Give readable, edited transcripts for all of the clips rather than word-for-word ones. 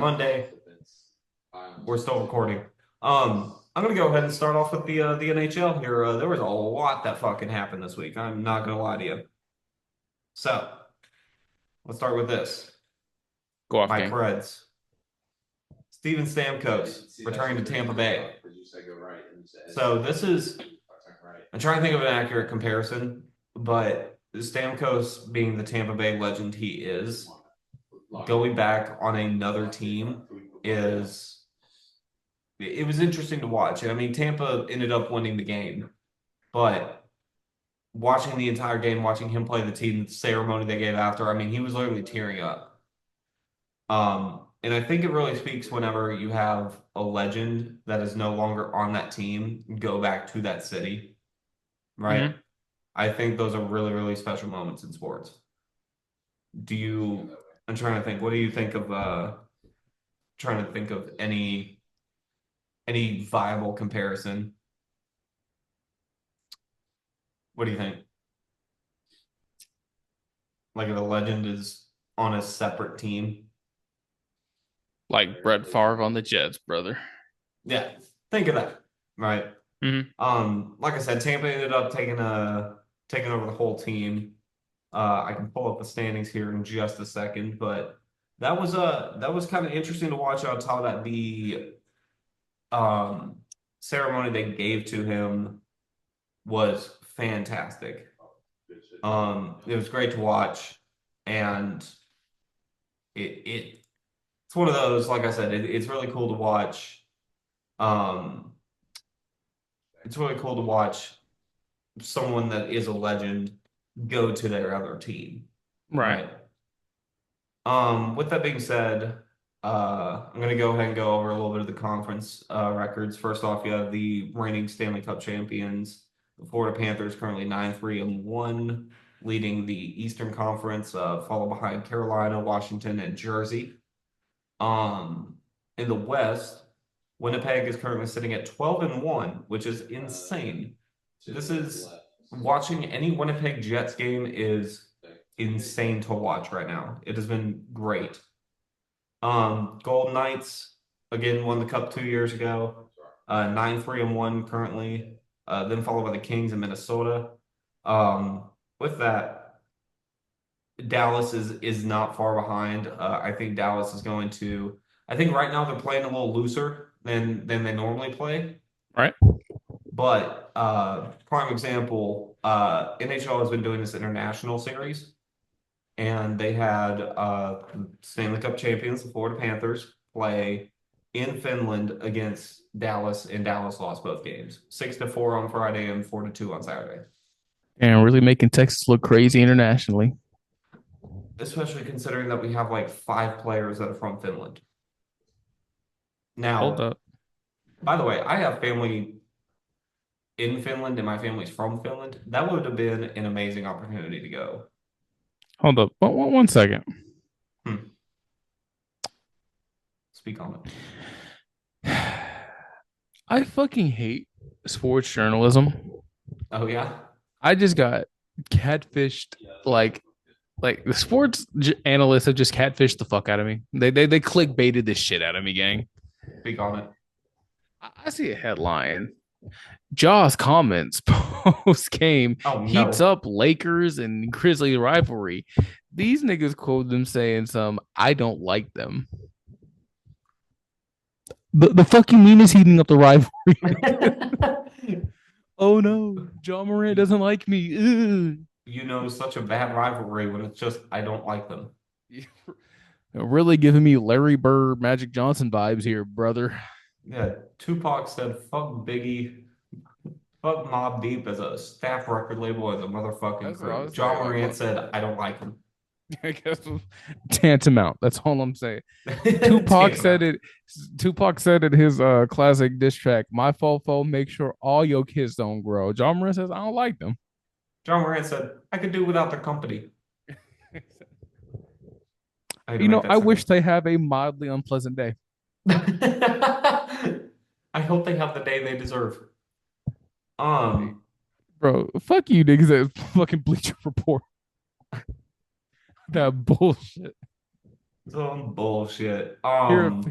Monday. We're still recording. I'm gonna go ahead and start off with the NHL here. There was a lot that fucking happened this week. I'm not gonna lie to you. So let's start with this. Go off, My gang. Preds. Steven Stamkos returning to Tampa Bay. So this is I'm trying to think of an accurate comparison, but Stamkos being the Tampa Bay legend he is, going back on another team is it was interesting to watch. I mean, Tampa ended up winning the game, but watching the entire game, watching him play the team ceremony they gave after, I mean, he was literally tearing up. And I think it really speaks whenever you have a legend that is no longer on that team go back to that city, right? Mhm. I think those are really, really special moments in sports. I'm trying to think, what do you think of trying to think of any viable comparison? What do you think? Like if a legend is on a separate team? Like Brett Favre on the Jets, brother. Yeah, think of that, right? Hmm. Like I said, Tampa ended up taking over the whole team. I can pull up the standings here in just a second, but that was kind of interesting to watch on top of that the um ceremony they gave to him was fantastic. It was great to watch, and it's one of those, like I said, it's really cool to watch. Um, it's really cool to watch someone that is a legend go to their other team, Right. right? With that being said, I'm gonna go ahead and go over a little bit of the conference records. First off, you have the reigning Stanley Cup champions, the Florida Panthers, currently 9-3-1, leading the Eastern Conference, followed behind Carolina, Washington, and Jersey. Um, in the West, Winnipeg is currently sitting at 12-1, which is insane. This is watching any Winnipeg Jets game is insane to watch right now. It has been great. Golden Knights again won the cup 2 years ago. 9-3-1 currently. Then followed by the Kings in Minnesota. With that, Dallas is not far behind. I think Dallas is going to. I think right now they're playing a little looser than they normally play. Right. But prime example, NHL has been doing this international series, and they had Stanley Cup champions, the Florida Panthers, play in Finland against Dallas, and Dallas lost both games, 6-4 on Friday and 4-2 on Saturday. And really making Texas look crazy internationally. Especially considering that we have like 5 players that are from Finland. Hold Now, up. by the way, I have family in Finland, and my family's from Finland. That would have been an amazing opportunity to go. Hold up. One second. Hmm. Speak on it. I fucking hate sports journalism. Oh yeah. I just got catfished like the analysts have just catfished the fuck out of me. They clickbaited this shit out of me, gang. Speak on it. I see a headline. Jaws comments post game Oh heats no. up Lakers and Grizzly rivalry. These niggas quote them saying some I don't like them. The fucking mean is heating up the rivalry. Oh no, John Morant doesn't like me. Ugh. You know, such a bad rivalry when it's just I don't like them. Really giving me Larry Bird, Magic Johnson vibes here, brother. Yeah, Tupac said fuck Biggie, fuck Mobb Deep as a staff record label as a motherfucking That's what I crew. was John saying. Like, Morant said I don't like him. I guess tantamount. That's all I'm saying. Tupac said Tantamount. it. Tupac said in his classic diss track, "My fofo, make sure all your kids don't grow." John Moran says, "I don't like them." John Morant said I could do without their company. I had to You make know, that I wish simple. they have a mildly unpleasant day, I hope they have the day they deserve. hey, Um, bro. Fuck you, niggas. That fucking Bleacher Report. That bullshit. Some bullshit.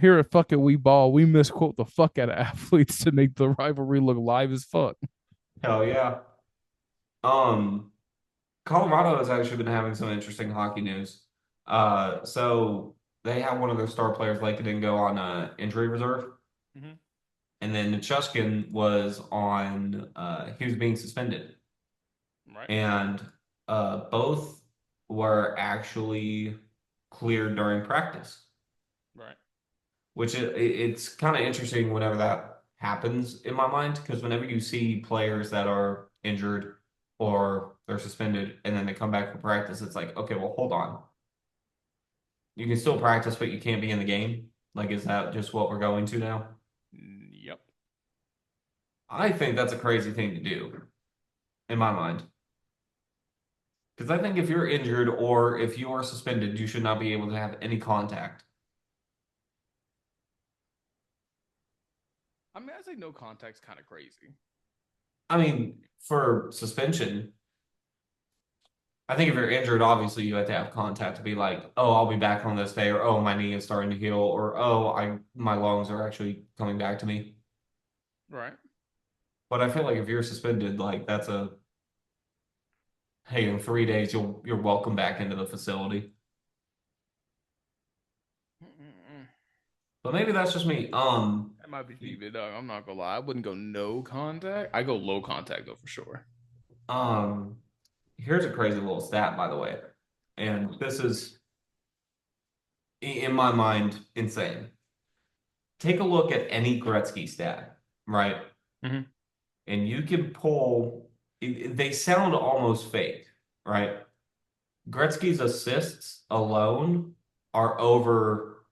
Here at fucking We Ball, we misquote the fuck out of athletes to make the rivalry look live as fuck. Hell yeah. Um, Colorado has actually been having some interesting hockey news. So they have one of their star players, like, didn't go on injury reserve, Mm-hmm. and then Nichushkin was on. He was being suspended, Right, and both were actually cleared during practice, right. which it's kind of interesting whenever that happens in my mind, because whenever you see players that are injured or they're suspended and then they come back for practice, it's like, okay, well, hold on. You can still practice, but you can't be in the game. Like, is that just what we're going to now? Yep. I think that's a crazy thing to do in my mind. Because I think if you're injured or if you are suspended, you should not be able to have any contact. I mean, I say no contact's kind of crazy. I mean, for suspension, I think if you're injured, obviously you have to have contact to be like, oh, I'll be back on this day, or oh, my knee is starting to heal, or oh, I my lungs are actually coming back to me. Right. But I feel like if you're suspended, like that's a hey, in 3 days you're welcome back into the facility. Mm-mm-mm. But maybe that's just me. That might be deviant, dog. I'm not gonna lie. I wouldn't go no contact. I go low contact though for sure. um, here's a crazy little stat, by the way, and this is in my mind insane. Take a look at any Gretzky stat, right? Mm-hmm. And you can pull. They sound almost fake, right? Gretzky's assists alone are over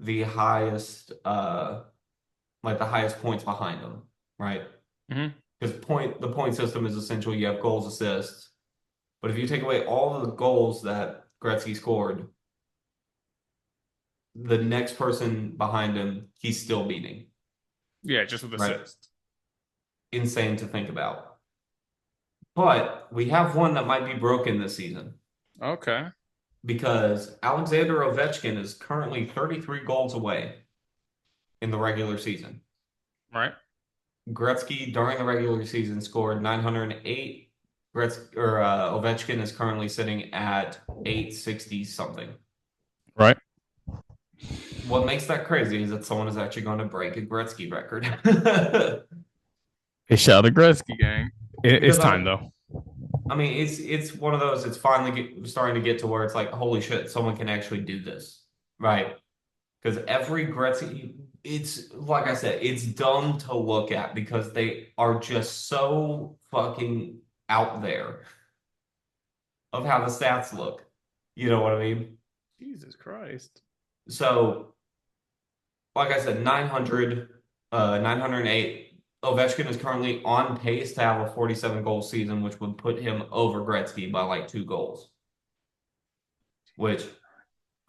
the highest, like the highest points behind them, right? Mm-hmm. Because the point system is essentially you have goals, assists. But if you take away all of the goals that Gretzky scored, the next person behind him, he's still beating, Yeah, just with right? assist. Insane to think about. But we have one that might be broken this season Okay. because Alexander Ovechkin is currently 33 goals away in the regular season. Right. Gretzky during the regular season scored 908. Ovechkin is currently sitting at 860 something. Right. What makes that crazy is that someone is actually going to break a Gretzky record. It's shout out Gretzky gang. It's Because time though. I mean, it's one of those. It's finally starting to get to where it's like, holy shit, someone can actually do this, right? Because every Gretzky, it's like I said, it's dumb to look at because they are just so fucking out there of how the stats look. You know what I mean? Jesus Christ. So, like I said, 900, 908. Ovechkin is currently on pace to have a 47 goal season, which would put him over Gretzky by like 2 goals. Which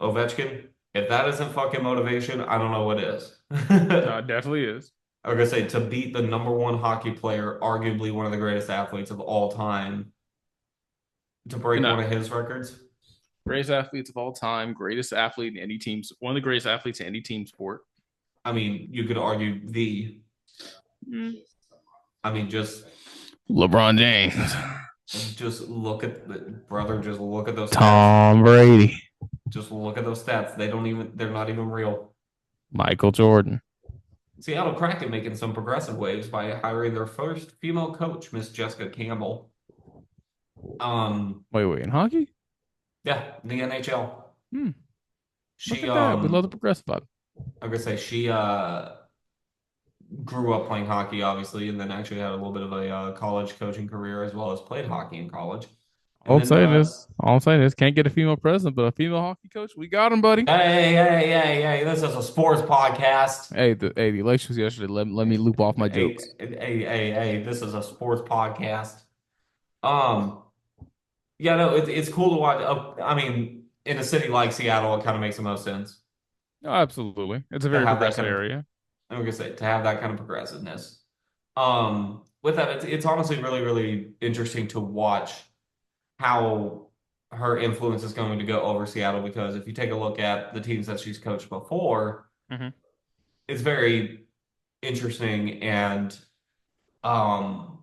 Ovechkin, if that isn't fucking motivation, I don't know what is. No, it definitely is. I was gonna say to beat the number one hockey player, arguably one of the greatest athletes of all time, to You break know, one of his records. greatest athletes of all time, greatest athlete in any team's one of the greatest athletes in any team sport. I mean, you could argue the. Mm. I mean, LeBron James. just look at the brother. Just look at those stats. Tom Brady. Just look at those stats. They don't even. They're not even real. Michael Jordan. Seattle Kraken making some progressive waves by hiring their first female coach, Miss Jessica Campbell. Um, Wait, in hockey? yeah, in the NHL. Hmm. Look She at that. We love the progressive vibe. I'm gonna say she grew up playing hockey, obviously, and then actually had a little bit of a college coaching career as well as played hockey in college. All And I'm then, saying is, can't get a female president, but a female hockey coach, we got him, buddy. hey, this is a sports podcast. The elections yesterday. Let me loop off my jokes. Hey, this is a sports podcast. Um, yeah, no, it's cool to watch. I mean, in a city like Seattle, it kind of makes the most sense Oh, absolutely. It's a to very have that progressive kind of. area. I'm gonna say to have that kind of progressiveness. With that, it's honestly really, really interesting to watch how her influence is going to go over Seattle because if you take a look at the teams that she's coached before, Hmm. it's very interesting and um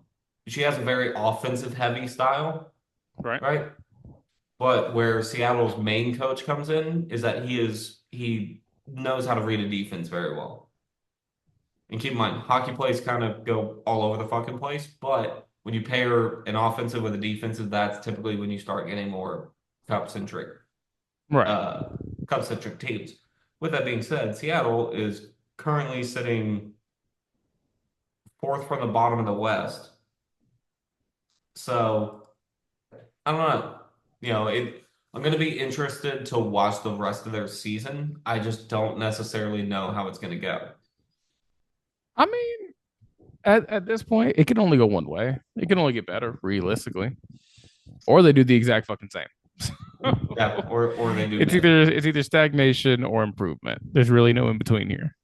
she has a very offensive heavy style, Right. right? But where Seattle's main coach comes in is that he knows how to read a defense very well. And keep in mind, hockey plays kind of go all over the fucking place, but when you pair an offensive with a defensive, that's typically when you start getting more cup centric Right. uh cup centric teams. With that being said, Seattle is currently sitting fourth from the bottom of the West. So I don't know. I'm going to be interested to watch the rest of their season. I just don't necessarily know how it's going to go. I mean, at this point, it can only go one way. It can only get better, realistically, or they do the exact fucking same. Yeah, or they do it's nothing. either stagnation or improvement. There's really no in between here.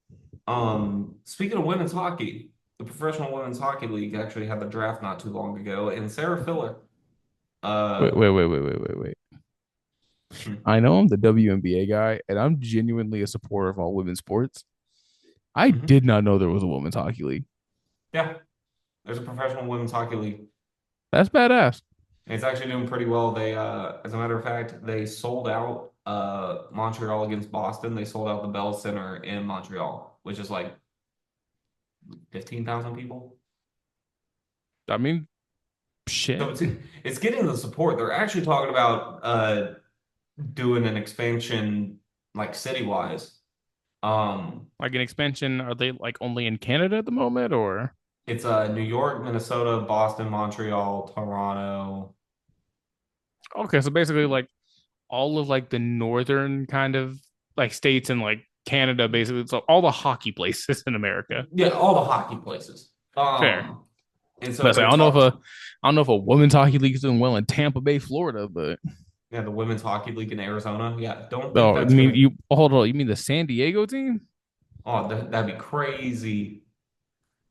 Speaking of women's hockey, the Professional Women's Hockey League actually had the draft not too long ago, and Sarah Filler, Wait, uh, wait, wait, wait, wait, wait, wait. hmm, I know I'm the WNBA guy, and I'm genuinely a supporter of all women's sports. I mhm. did not know there was a women's hockey league. Yeah, there's a Professional Women's Hockey League. That's badass. And it's actually doing pretty well. As a matter of fact, they sold out Montreal against Boston. They sold out the Bell Center in Montreal, which is like 15,000 people. I mean, So shit. it's getting the support. They're actually talking about doing an expansion like city-wise. Um, Like an expansion, are they like only in Canada at the moment, or it's New York, Minnesota, Boston, Montreal, Toronto. okay? So basically, like all of like the northern kind of like states and like Canada, basically, so all the hockey places in America. Yeah, all the hockey places. Fair. And so But say, they're talking. I don't know if a women's hockey league is doing well in Tampa Bay, Florida, but Yeah, the Women's Hockey League in Arizona. Yeah, don't think oh, I that's mean, gonna. you hold on, you mean the San Diego team? Oh, that'd be crazy.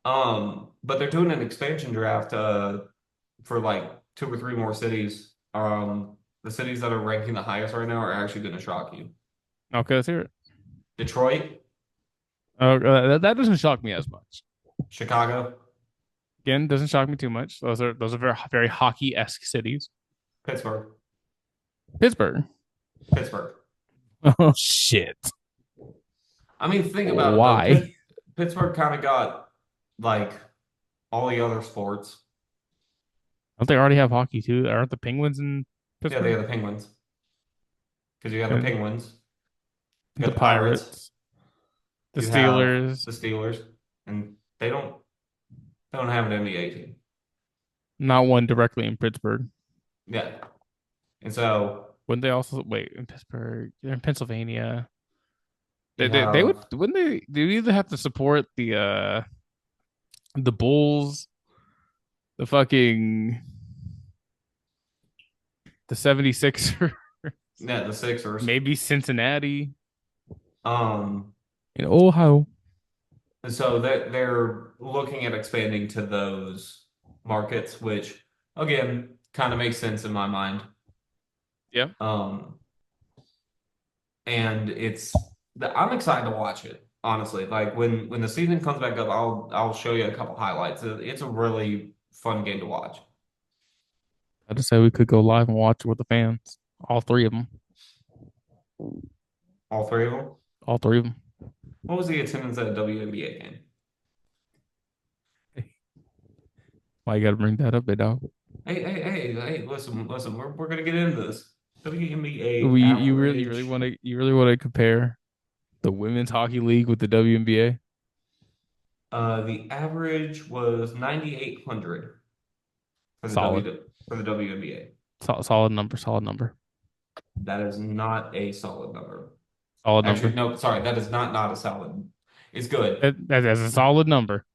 But they're doing an expansion draft for like two or three more cities. The cities that are ranking the highest right now are actually going to shock you. Okay, let's hear it. Detroit, That doesn't shock me as much. Chicago, Again, doesn't shock me too much. Those are very hockey esque cities. Pittsburgh, Pittsburgh. Pittsburgh. Oh shit! I mean, think about it though. Why? Pittsburgh kind of got like all the other sports. Don't they already have hockey too? Aren't the Penguins in Yeah, they Pittsburgh? have the Penguins because you have the And Penguins, you the got the Pirates, Pirates, the you have Steelers. the Steelers, and they don't have an NBA team. Not one directly in Pittsburgh. Yeah, and so Wouldn't they also wait in Pittsburgh? They're in Pennsylvania. you They would have wouldn't they either have to support the Bulls, the fucking the 76ers, yeah the Sixers. maybe Cincinnati Um, in Ohio. and so they're looking at expanding to those markets, which again kind of makes sense in my mind. Yeah. Um, and I'm excited to watch it, honestly. Like when the season comes back up, I'll show you a couple highlights. It's a really fun game to watch. I just say we could go live and watch it with the fans. All three of them. All three of them. All three of them. What was the attendance at a WNBA game? Why you got to bring that up, dog? Hey, listen, we're gonna get into this. WNBA We average. you really want to compare the women's hockey league with the WNBA? The average was 9,800 for the Solid, WNBA. solid number, solid number, That is not a solid number. solid Actually, number. no, sorry, that is not a solid. It's good. That's a solid number.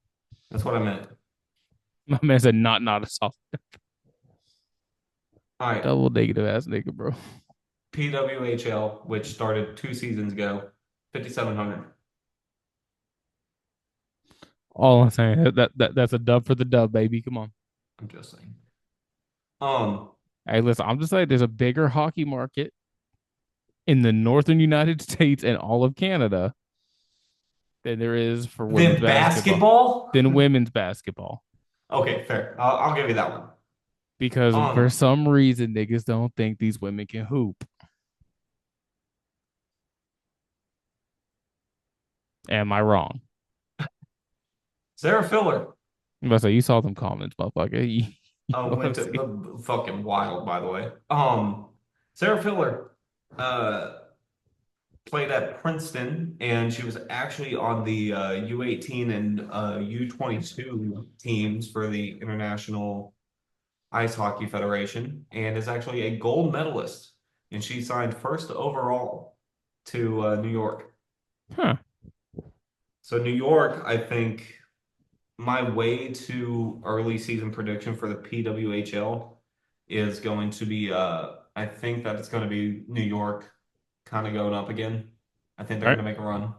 That's what I meant. My man said not a solid. All right, Double negative ass nigga, bro. PWHL, which started 2 seasons ago, 5,700. All I'm saying that's a dub for the dub, baby. Come on. I'm just saying. Um, Hey, listen, I'm just saying there's a bigger hockey market in the northern United States and all of Canada than there is for women's Then basketball, basketball? than women's basketball. Okay, fair. I'll give you that one. Because for Um, some reason niggas don't think these women can hoop. Am I wrong? Sarah Filler I'm about to say you saw them comments, motherfucker. You know what I'm went to saying? the fucking wild, by the way. Sarah Filler uh played at Princeton, and she was actually on the U18 and U22 teams for the International Ice Hockey Federation, and is actually a gold medalist. And she signed first overall to New York. Huh. So New York, I think my way to early season prediction for the PWHL is going to be I think that it's going to be New York kind of going up again. I think they're All going right. to make a run.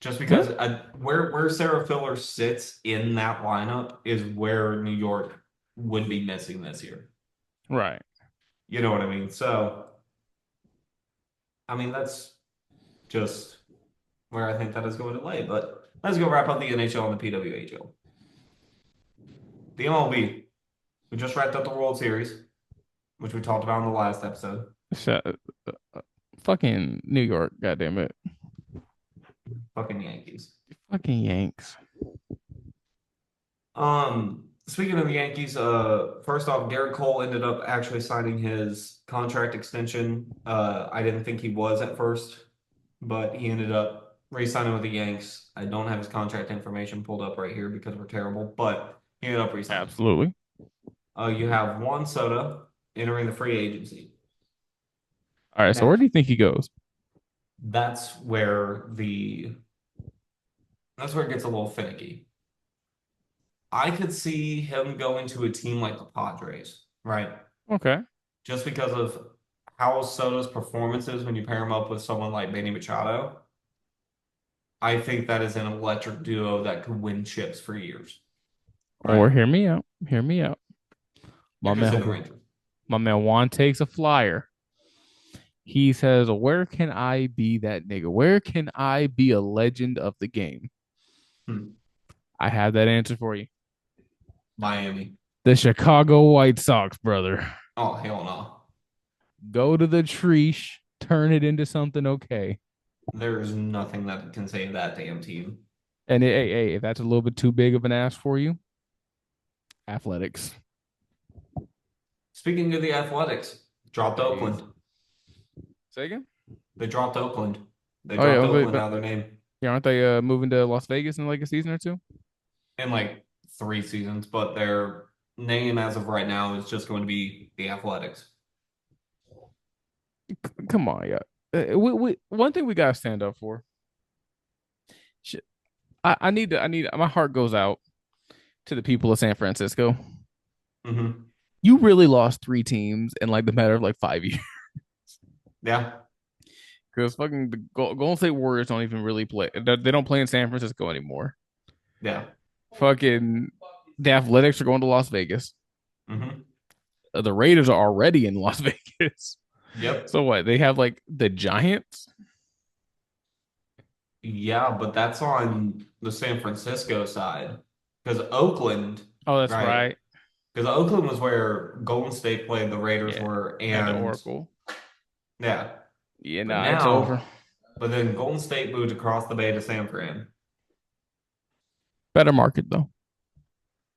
Just Yeah. because where Sarah Filler sits in that lineup is where New York would be missing this year. Right. You know what I mean? So, I mean, that's just where I think that is going to lay. But let's go wrap up the NHL and the PWHL. The MLB, we just wrapped up the World Series, which we talked about in the last episode. Shut, fucking New York, goddamn it. Fucking Yankees. Fucking Yanks. Speaking of the Yankees, first off, Garrett Cole ended up actually signing his contract extension. I didn't think he was at first, but he ended up re-signing with the Yanks. I don't have his contract information pulled up right here because we're terrible, but he ended up re-signing. Absolutely. You have Juan Soto entering the free agency. All right. So where Now, do you think he goes? that's where the that's where it gets a little finicky. I could see him going to a team like the Padres, right? Okay. Just because of how Soto's performance is when you pair him up with someone like Manny Machado. I think that is an electric duo that could win chips for years, Or right? hear me out. Hear me out. My You're just in the man, Rangers. my man Juan takes a flyer. He says, "Where can I be that nigga? Where can I be a legend of the game?" Hmm. I have that answer for you. Miami. The Chicago White Sox, brother. Oh, hell no. Go to the treesh, turn it into something okay. There is nothing that can save that damn team. And hey, if that's a little bit too big of an ask for you, athletics. Speaking of the Athletics, dropped Please. Oakland. Say again? They dropped Oakland. They Oh yeah, dropped Oakland out of their name yeah, aren't they moving to Las Vegas in like a season or two? in like 3 seasons, but their name as of right now is just going to be the Athletics. Come on, yeah. One thing we gotta stand up for. Shit, my heart goes out to the people of San Francisco. Hmm. You really lost three teams in like the matter of like 5 years. Yeah. Because fucking the Golden State Warriors don't even really play. They don't play in San Francisco anymore. Yeah. Fucking the Athletics are going to Las Vegas. Hmm. The Raiders are already in Las Vegas. Yep. So what? They have like the Giants. Yeah, but that's on the San Francisco side. Because Oakland, Oh, that's right? right. Because Oakland was where Golden State played, the Raiders Yeah, were, and the and Oracle. yeah. Yeah, But nah, it's over. now, but then Golden State moved across the bay to San Fran. Better market though.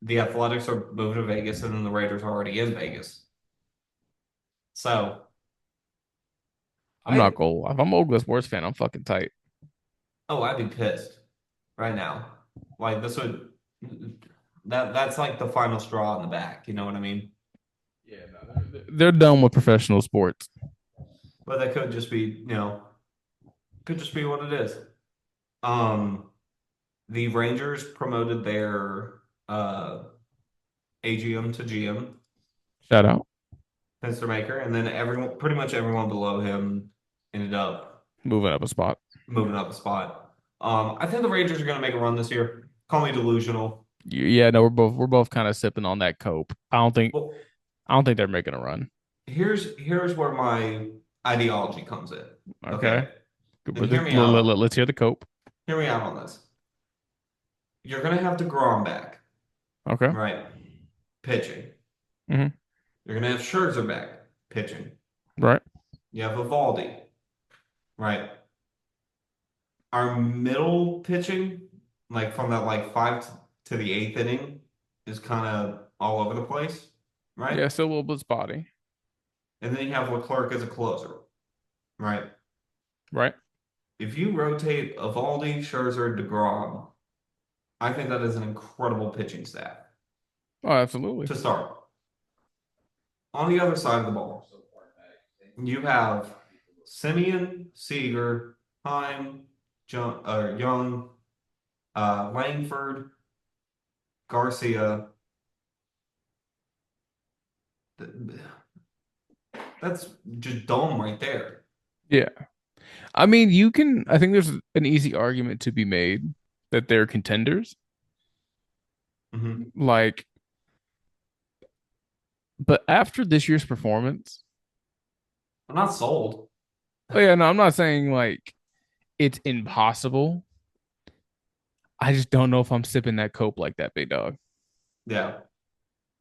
The Athletics are moving to Vegas, and then the Raiders are already in Vegas. So I'm not I, gonna lie. If I'm an Oakland sports fan, I'm fucking tight. oh, I'd be pissed right now. Like this would that's like the final straw in the back. You know what I mean? Yeah, no, they're done with professional sports. But that could just be, could just be what it is. Um, the Rangers promoted their AGM to GM, Shout out. Maker, and then everyone, pretty much everyone below him, ended up Moving up a spot. moving up a spot. I think the Rangers are going to make a run this year. Call me delusional. Yeah, no, we're both kind of sipping on that cope. Well, I don't think they're making a run. here's where my ideology comes in. Okay. Okay, and hear me Let's hear the cope. hear me out on this. You're gonna have DeGrom back, Okay. right? Pitching. Hmm. You're gonna have Scherzer back, pitching. Right. You have Evaldi, right? Our middle pitching, like from that like to the eighth inning, is kind of all over the place, right? Yeah, still a little bit spotty. And then you have Leclerc as a closer, right? Right. If you rotate Evaldi, Scherzer, DeGrom, I think that is an incredible pitching staff Oh, absolutely. to start. On the other side of the ball, you have Simeon, Seager, Heim, Young, Langford, Garcia. That's just dome right there. Yeah. I think there's an easy argument to be made that they're contenders. Mhm. Like, but after this year's performance, I'm not sold. oh yeah, no, I'm not saying like it's impossible. I just don't know if I'm sipping that cope like that, big dog, Yeah.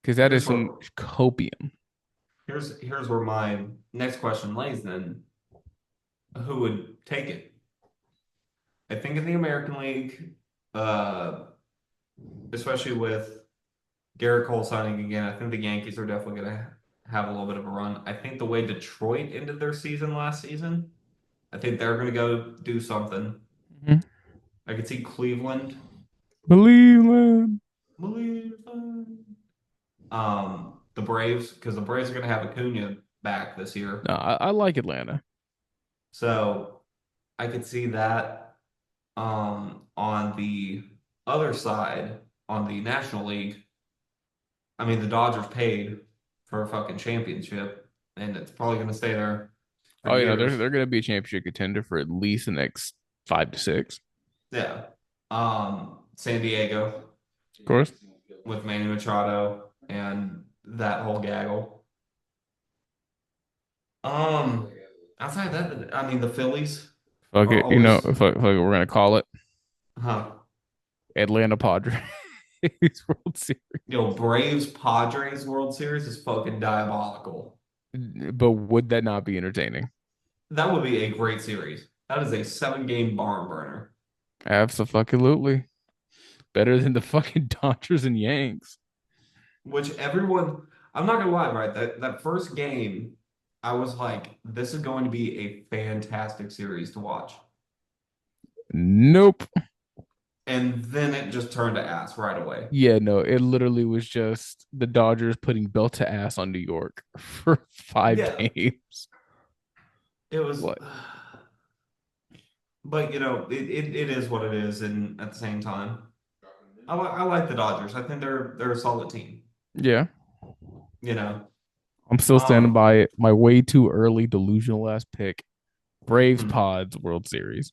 because that is Here's where some copium. here's where my next question lays then. Who would take it? I think in the American League, uh, especially with Garrett Cole signing again, I think the Yankees are definitely going to have a little bit of a run. I think the way Detroit ended their season last season, I think they're going to go do something. Mhm. I could see Cleveland. Believe, man. The Braves, because the Braves are going to have Acuna back this year. No, I like Atlanta. So I could see that. On the other side, on the National League, I mean, the Dodgers paid for a fucking championship, and it's probably going to stay there for Oh, they're years. they're gonna be a championship contender for at least the next 5 to 6. Yeah. San Diego Of course. with Manny Machado and that whole gaggle. Um, Outside of that, I mean, the Phillies Fuck are it. always, Fuck it, we're gonna call it huh? Atlanta Padres World Series. Braves Padres World Series is fucking diabolical. But would that not be entertaining? That would be a great series. That is a 7 game barn burner, Absolutely. Better than the fucking Dodgers and Yanks. which everyone, I'm not gonna lie, right? That first game, I was like, this is going to be a fantastic series to watch. Nope. And then it just turned to ass right away. Yeah, no, it literally was just the Dodgers putting belt to ass on New York for five Yeah, games. it was, What? but it is what it is. And at the same time, I like the Dodgers. I think they're a solid team. Yeah. You know, I'm still standing um, by it. My way too early delusional ass pick. Braves mhm. Pods World Series.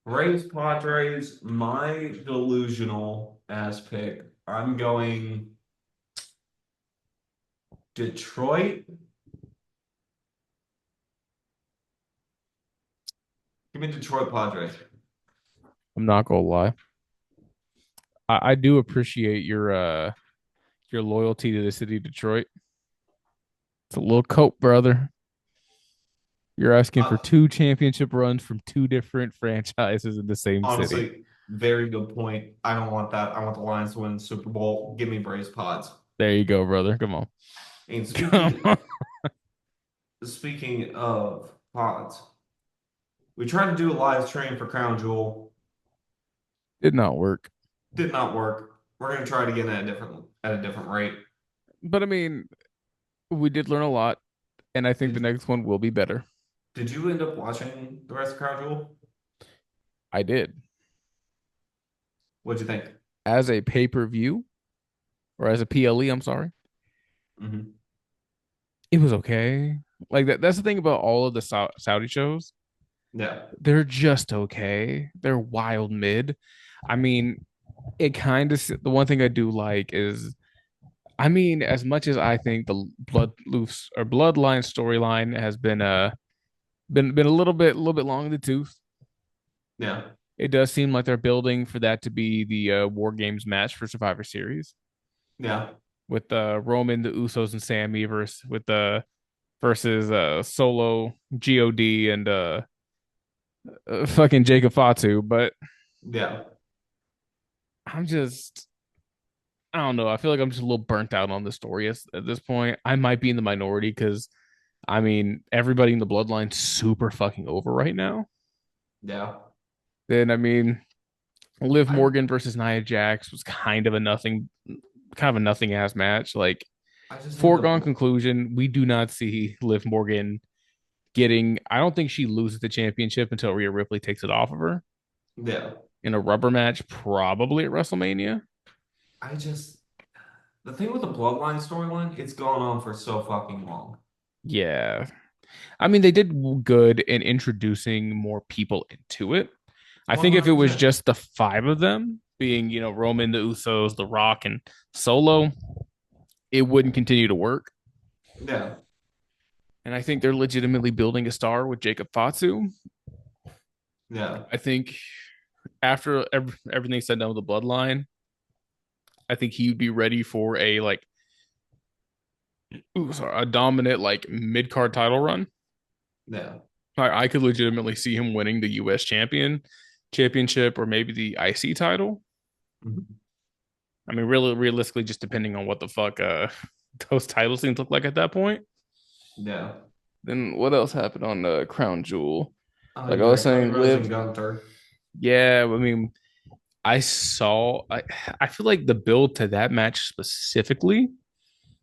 Rays Padres, my delusional ass pick. I'm going Detroit. Give me Detroit Padres. I'm not gonna lie. I do appreciate your loyalty to the city of Detroit. It's a little cope, brother. You're asking for Uh, 2 championship runs from 2 different franchises in the same city. Honestly, very good point. I don't want that. I want the Lions to win the Super Bowl. Give me Braves Pods. There you go, brother. Come on. And Come speaking on. speaking of pods, we tried to do a live stream for Crown Jewel. Did not work. Did not work. We're gonna try it again at a different rate. But I mean, we did learn a lot, and I think the Did next one will be better. did you end up watching the rest of Crown Jewel? I did. What'd you think? As a pay-per-view or as a PLE, I'm sorry. Hmm. It was okay. Like that's the thing about all of the Saudi shows. Yeah. They're just okay. They're wild mid. I mean, it kind of the one thing I do like is, I mean, as much as I think the blood loose or bloodline storyline has been a little bit long in the tooth, Yeah. it does seem like they're building for that to be the War Games match for Survivor Series Yeah. with Roman, the Usos, and Sammy versus Solo, God, and fucking Jacob Fatu. But Yeah. I'm just, I don't know. I feel like I'm just a little burnt out on the story at this point. I might be in the minority because I mean everybody in the bloodline's super fucking over right now. Yeah. Then I mean, Liv I Morgan versus Nia Jax was kind of a nothing ass match. Like I just think foregone conclusion, we do not see Liv Morgan getting. I don't think she loses the championship until Rhea Ripley takes it off of her yeah. in a rubber match, probably at WrestleMania. I just the thing with the bloodline storyline, it's gone on for so fucking long. Yeah, I mean they did good in introducing more people into it. I think if it was 100%. just the five of them, being Roman, the Usos, The Rock, and Solo, it wouldn't continue to work. Yeah. And I think they're legitimately building a star with Jacob Fatu. Yeah. I think after everything said done with the bloodline, I think he would be ready for a like a dominant like mid card title run. Yeah. I could legitimately see him winning the U.S. championship or maybe the IC title. Mhm. I mean, really, realistically, just depending on what the fuck those title scenes look like at that point. Yeah. Then what else happened on Crown Jewel? Like I You're was right. Cody saying, Rhodes Liv. and Gunther. Yeah, I mean, I saw. I feel like the build to that match specifically,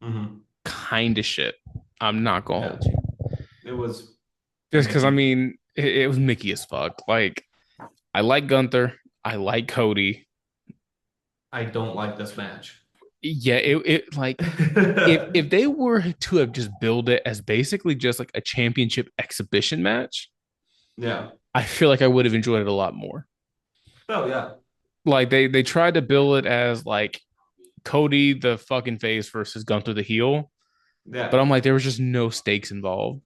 Hmm. kind of shit. I'm not gonna Yeah. hold you, It was just because I Mickey. mean, it was Mickey as fuck. Like I like Gunther, I like Cody. I don't like this match. Yeah, it like if they were to have just built it as basically just like a championship exhibition match, Yeah. I feel like I would have enjoyed it a lot more. Oh yeah. Like they tried to build it as like Cody the fucking face versus Gunther the heel, but Yeah. I'm like there was just no stakes involved.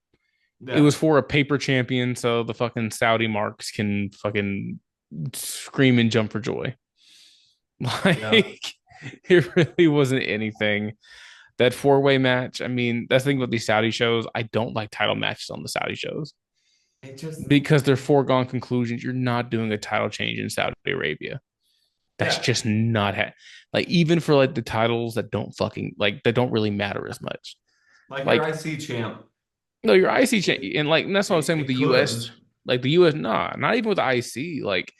It Yeah. was for a paper champion, so the fucking Saudi marks can fucking scream and jump for joy. Yeah. Like it really wasn't anything. That four-way match, I mean, that's the thing about these Saudi shows. I don't like title matches on the Saudi shows It just because they're foregone conclusions. You're not doing a title change in Saudi Arabia. That's yeah. just not like even for like the titles that don't fucking like that don't really matter as much. Like your Like IC champ. no, your IC change It, and like and that's what I was saying with it the US. could. Like the US, nah, not even with the IC. Like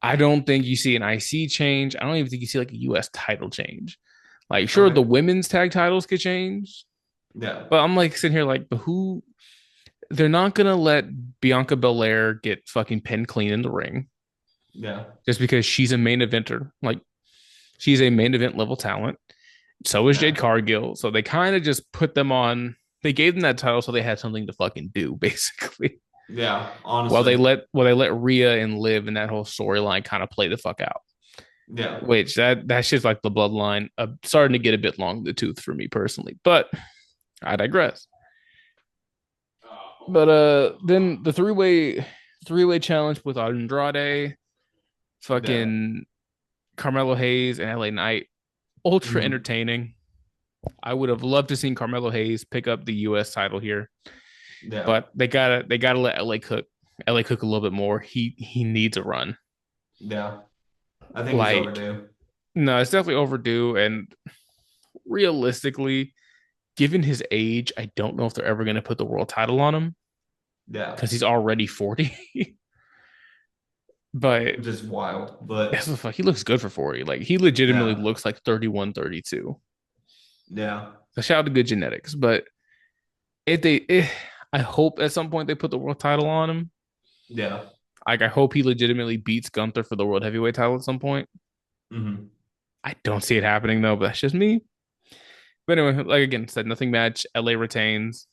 I don't think you see an IC change. I don't even think you see like a US title change. Like sure, the Okay. women's tag titles could change, Yeah. but I'm like sitting here like, but who? They're not gonna let Bianca Belair get fucking pinned clean in the ring Yeah. just because she's a main eventer. Like she's a main event level talent. So is Jade Yeah. Cargill. So they kind of just put them on. They gave them that title so they had something to fucking do, basically. Yeah. Honestly. While they let Rhea and Liv and that whole storyline kind of play the fuck out. Yeah. Which that's just like the bloodline starting to get a bit long in the tooth for me personally. But I digress. But then the three way challenge with Andrade, Yeah. fucking Carmelo Hayes and LA Knight, ultra Hmm. entertaining. I would have loved to seen Carmelo Hayes pick up the US title here, Yeah. but they gotta let LA cook a little bit more. He needs a run. Yeah. I think he's Like, overdue. no, it's definitely overdue. And realistically, given his age, I don't know if they're ever gonna put the world title on him Yeah. because he's already 40. But Which is wild. that's But the fuck. He looks good for 40. Like he legitimately yeah. looks like 31, 32. Yeah. So shout out to good genetics. But if they I hope at some point they put the world title on him. Yeah. Like I hope he legitimately beats Gunther for the world heavyweight title at some point. Hmm. I don't see it happening though, but that's just me. But anyway, like again, said nothing match. LA retains.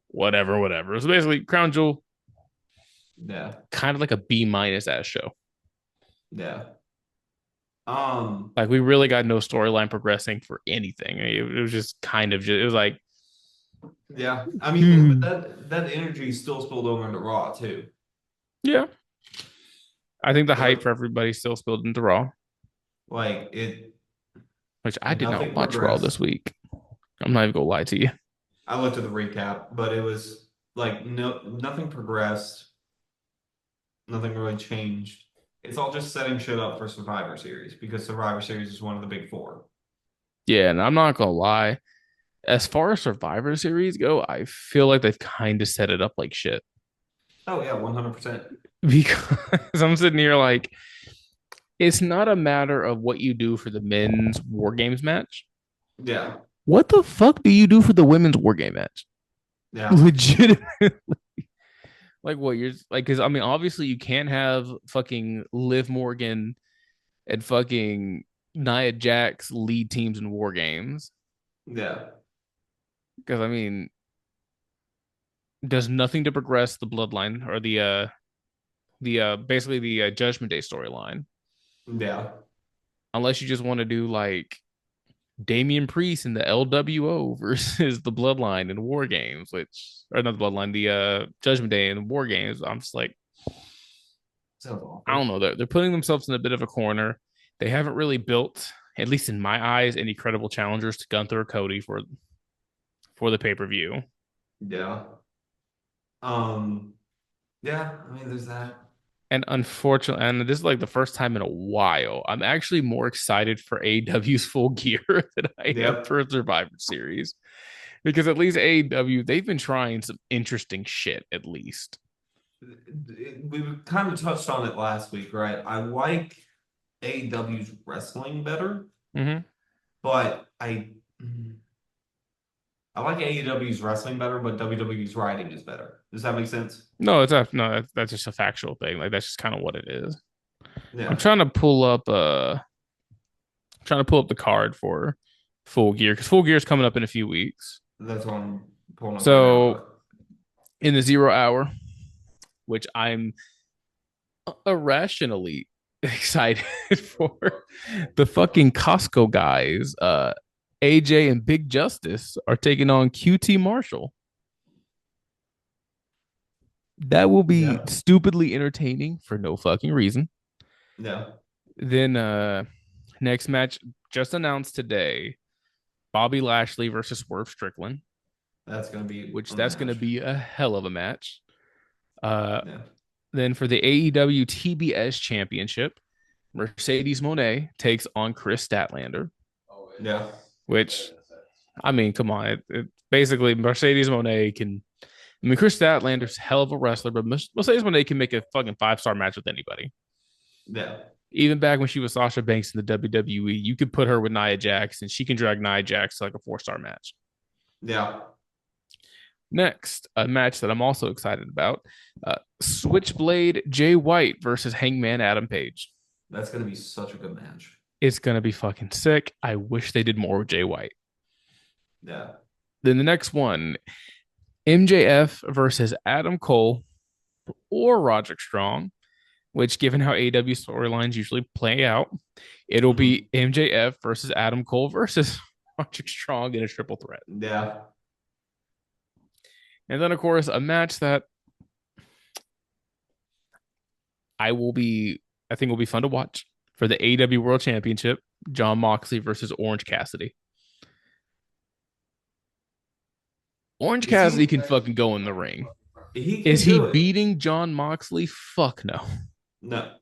Whatever, whatever. So basically, Crown Jewel, Yeah. kind of like a B minus ass show. Yeah. Um, Like we really got no storyline progressing for anything. It was just kind of just, it was like, yeah. I mean, but hmm. that energy still spilled over into Raw too. Yeah. I think the hype Like, for everybody still spilled into Raw, like it, which I did not nothing watch Raw this progressed. week. I'm not even gonna lie to you. I looked at the recap, but it was like nothing progressed. Nothing really changed. It's all just setting shit up for Survivor Series because Survivor Series is one of the big four. Yeah, and I'm not gonna lie. As far as Survivor Series go, I feel like they've kind of set it up like shit. Oh yeah, 100%. Because I'm sitting here like, it's not a matter of what you do for the men's War Games match. Yeah, What the fuck do you do for the women's War Game match? yeah, Legit. Like what you're like, because I mean, obviously you can't have fucking Liv Morgan and fucking Nia Jax lead teams in War Games. yeah, Because I mean, does nothing to progress the bloodline or the basically the Judgment Day storyline, yeah, unless you just want to do like Damian Priest in the LWO versus the Bloodline in War Games, which or not the Bloodline, the Judgment Day in War Games. I'm just like, sounds I don't awful. know. They're putting themselves in a bit of a corner. They haven't really built, at least in my eyes, any credible challengers to Gunther or Cody for the pay per view. Yeah. Um, yeah, I mean, there's that. And unfortunately, and this is like the first time in a while, I'm actually more excited for AEW's Full Gear than I am Yep. for Survivor Series. Because at least AEW, they've been trying some interesting shit, at least. We kind of touched on it last week, right? I like AEW's wrestling better, Mm-hmm. but I like AEW's wrestling better, but WWE's writing is better. Does that make sense? No, it's a, no, that's just a factual thing. Like that's just kind of what it is. I'm Yeah, trying to pull up the card for Full Gear because Full Gear is coming up in a few weeks. that's what I'm pulling up right now. So But in the 0 hour, which I'm irrationally excited for, the fucking Costco guys, AJ and Big Justice are taking on QT Marshall. That will be yeah, stupidly entertaining for no fucking reason. yeah, Then next match just announced today, Bobby Lashley versus Swerve Strickland, that's gonna be which a that's going to match. be a hell of a match. Uh Yeah, then for the AEW TBS Championship, Mercedes Monet takes on Chris Statlander, yeah, which I mean, come on, basically Mercedes Monet can. I mean, Chris Statlander's a hell of a wrestler, but Mercedes Monet can make a fucking 5-star match with anybody. yeah, Even back when she was Sasha Banks in the WWE, you could put her with Nia Jax, and she can drag Nia Jax to like a 4-star match. yeah. Next, a match that I'm also excited about: Switchblade Jay White versus Hangman Adam Page. That's gonna be such a good match. It's gonna be fucking sick. I wish they did more with Jay White. Yeah, Then the next one, MJF versus Adam Cole or Roderick Strong, which, given how AW storylines usually play out, it'll hmm be MJF versus Adam Cole versus Roderick Strong in a triple threat. yeah. And then, of course, a match that I think will be fun to watch for the AW World Championship, John Moxley versus Orange Cassidy. Orange Is Cassidy he? can fucking go in the ring. He Is can he do it. beating John Moxley? Fuck no. No.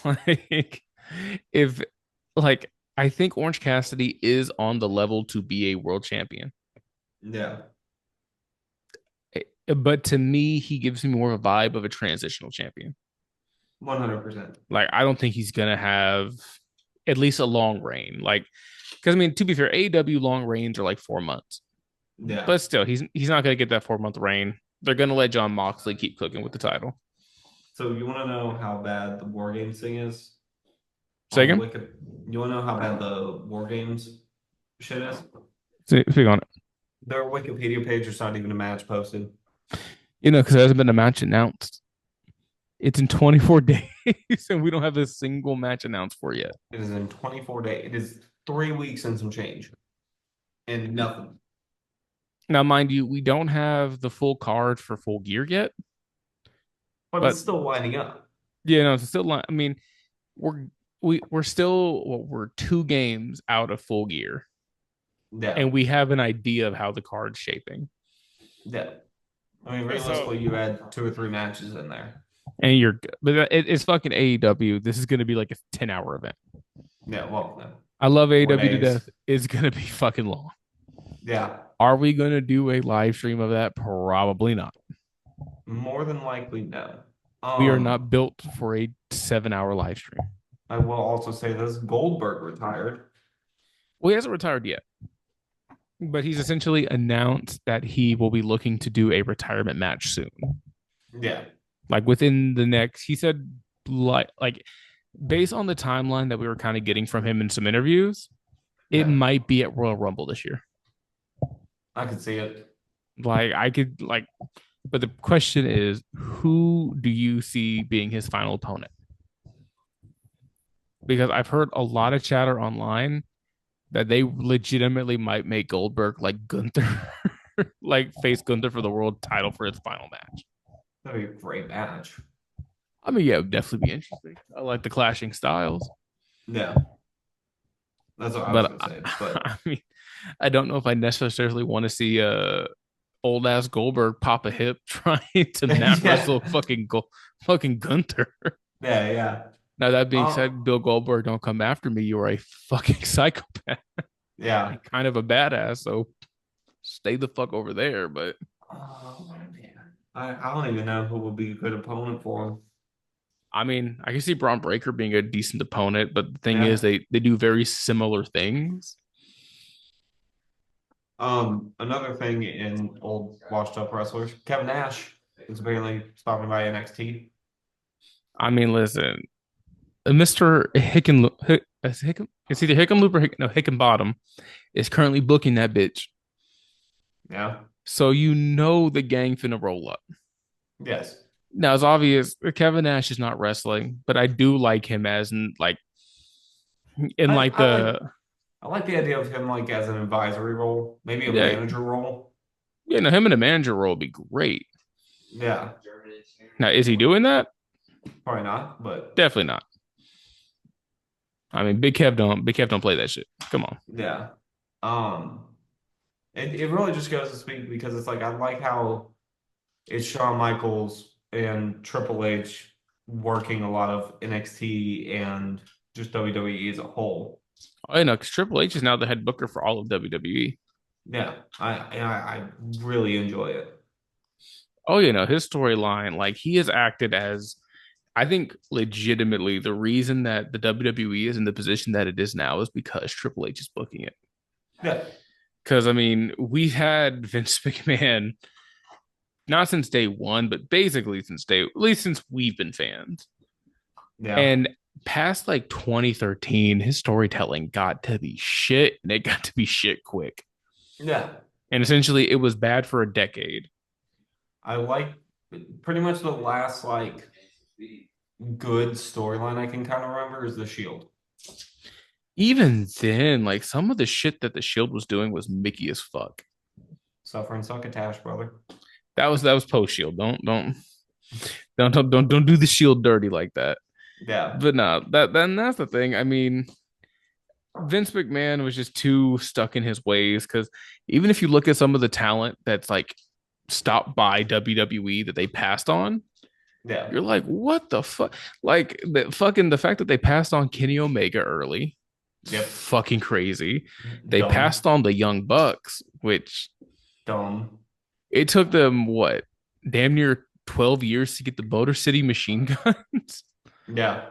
Like, if, like, I think Orange Cassidy is on the level to be a world champion. Yeah. But to me, he gives me more of a vibe of a transitional champion. 100%. Like, I don't think he's going to have at least a long reign. Like, because I mean, to be fair, AEW long reigns are like 4 months. Yeah. But still, he's not going to get that 4 month reign. They're going to let John Moxley keep cooking with the title. So you want to know how bad the War Games thing is Say on again? Wiki? You want to know how bad the War Games shit is? Speak on it. Their Wikipedia page is not even a match posted. You know, because there hasn't been a match announced. It's in 24 days, and we don't have a single match announced for yet. It is in 24 days. It is 3 weeks and some change, and nothing. Now, mind you, we don't have the full card for Full Gear yet, But it's but still lining up. yeah, no, it's still. I mean, we're we're still we're 2 games out of Full Gear, Yeah, and we have an idea of how the card's shaping. yeah. I mean, So, realistically, you had 2 or 3 matches in there. and but it's fucking AEW. This is going to be like a 10-hour event. Yeah, well, no, I love four AEW to days. death. It's going to be fucking long. Yeah, Are we going to do a live stream of that? Probably not. more than likely, no. We are not built for a 7-hour live stream. I will also say this: Goldberg retired. Well, he hasn't retired yet, but he's essentially announced that he will be looking to do a retirement match soon. Yeah, Like within the next, he said, like based on the timeline that we were kind of getting from him in some interviews, it yeah, might be at Royal Rumble this year. I could see it. Like I could like, but the question is, who do you see being his final opponent? Because I've heard a lot of chatter online that they legitimately might make Goldberg like Gunther, like face Gunther for the world title for his final match. That'd be a great match. I mean, yeah, it would definitely be interesting. I like the clashing styles, Yeah, that's what I was but gonna say. I But mean, I don't know if I necessarily want to see old ass Goldberg pop a hip trying to not wrestle yeah, fucking Gunther. yeah, yeah. Now that being Um, said, Bill Goldberg, don't come after me. You are a fucking psychopath yeah. and kind of a badass. So stay the fuck over there. But Oh man, I don't even know who would be a good opponent for him. I mean, I can see Braun Breaker being a decent opponent, but the thing is, Yeah. they do very similar things. Another thing in old washed up wrestlers, Kevin Nash is apparently stopping by NXT. I mean, listen, Mister it's either Hickenloop or Hickenbottom is currently booking that bitch. Yeah. So you know the gang finna roll up. Yes. Now it's obvious Kevin Nash is not wrestling, but I do like him as in I, like I like the I like the idea of him like as an advisory role, maybe a yeah, manager role. him in a manager role would be great. Yeah. Now is he doing that? Probably not, but Definitely not. I mean, Big Kev don't play that shit. Come on. yeah. Um, it really just goes to speak because it's like I like how it's Shawn Michaels and Triple H working a lot of NXT and just WWE as a whole. Oh, you know, because Triple H is now the head booker for all of WWE. Yeah, I really enjoy it. Oh, you know, his storyline, like he has acted as I think legitimately the reason that the WWE is in the position that it is now is because Triple H is booking it. Yeah, Because I mean, we had Vince McMahon not since day one, but basically since at least since we've been fans. yeah, And past like 2013, his storytelling got to be shit, and it got to be shit quick. yeah. And essentially, it was bad for a decade. I like pretty much the last like good storyline I can kind of remember is the Shield. Even then, like some of the shit that the Shield was doing was Mickey as fuck. Suffer and Succotash, brother. That was post Shield. Don't do the Shield dirty like that. Yeah, But no, that's the thing. I mean, Vince McMahon was just too stuck in his ways because even if you look at some of the talent that's like stopped by WWE that they passed on, yeah, you're like, what the fuck? Like the fact that they passed on Kenny Omega early, it's yep. fucking crazy. They Dumb, passed on the Young Bucks, which dumb. it took them what, damn near 12 years to get the Motor City Machine Guns. Yeah,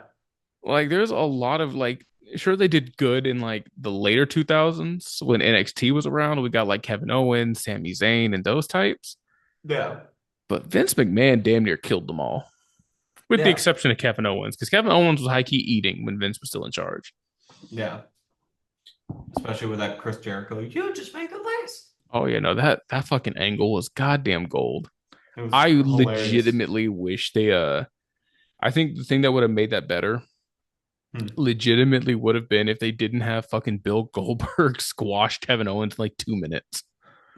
Like there's a lot of like sure they did good in like the later 2000s when NXT was around. We got like Kevin Owens, Sami Zayn, and those types. yeah, But Vince McMahon damn near killed them all, with the yeah, exception of Kevin Owens, because Kevin Owens was high key eating when Vince was still in charge. yeah. Especially with that Chris Jericho. You just make it last. Oh yeah, no that fucking angle was goddamn gold. It was I hilarious. legitimately wish they I think the thing that would have made that better Hmm. legitimately would have been if they didn't have fucking Bill Goldberg squash Kevin Owens in like 2 minutes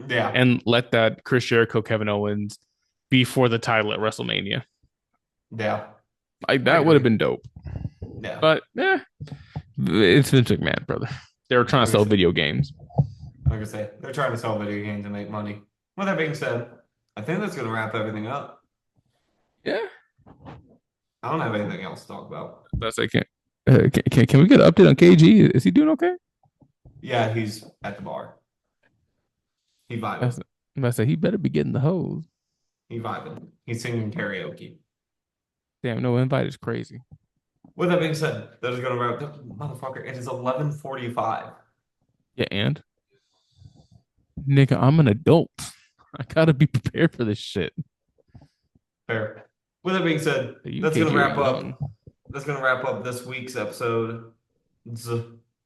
Yeah, and let that Chris Jericho Kevin Owens be for the title at WrestleMania. yeah, Like I that would have agree. been dope. Yeah, But it's Vince McMahon, brother. They were trying to like I sell said, video games. like I say, they're trying to sell video games and make money. With that being said, I think that's gonna wrap everything up. Yeah, I don't have anything else to talk about. that's like can we get an update on KG? Is he doing okay? Yeah, he's at the bar. He vibing. That's, I say he better be getting the hose. He vibing. He's singing karaoke. Damn, no invite is crazy. With that being said, that is gonna wrap up. Motherfucker, it is 11:45. Yeah, and nigga, I'm an adult. I gotta be prepared for this shit. Fair. With that being said, You and that's gonna KG are wrap young. up. That's gonna wrap up this week's episode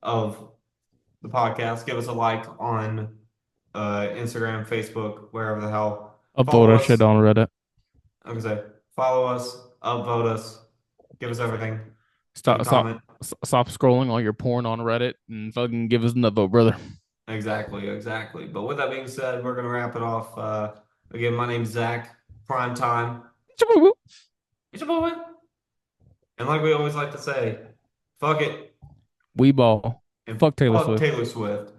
of the podcast. Give us a like on Instagram, Facebook, wherever the hell. Upvote Follow our shit us. on Reddit. Like I said, follow us, upvote us, give us everything. Leave a Stop, stop, comment. stop scrolling all your porn on Reddit and fucking give us an upvote, brother. Exactly, exactly. But with that being said, we're gonna wrap it off. Again, my name's Zach. Prime time. It's your boy. And like we always like to say, fuck it We ball. and Fuck Taylor fuck Swift. Taylor Swift.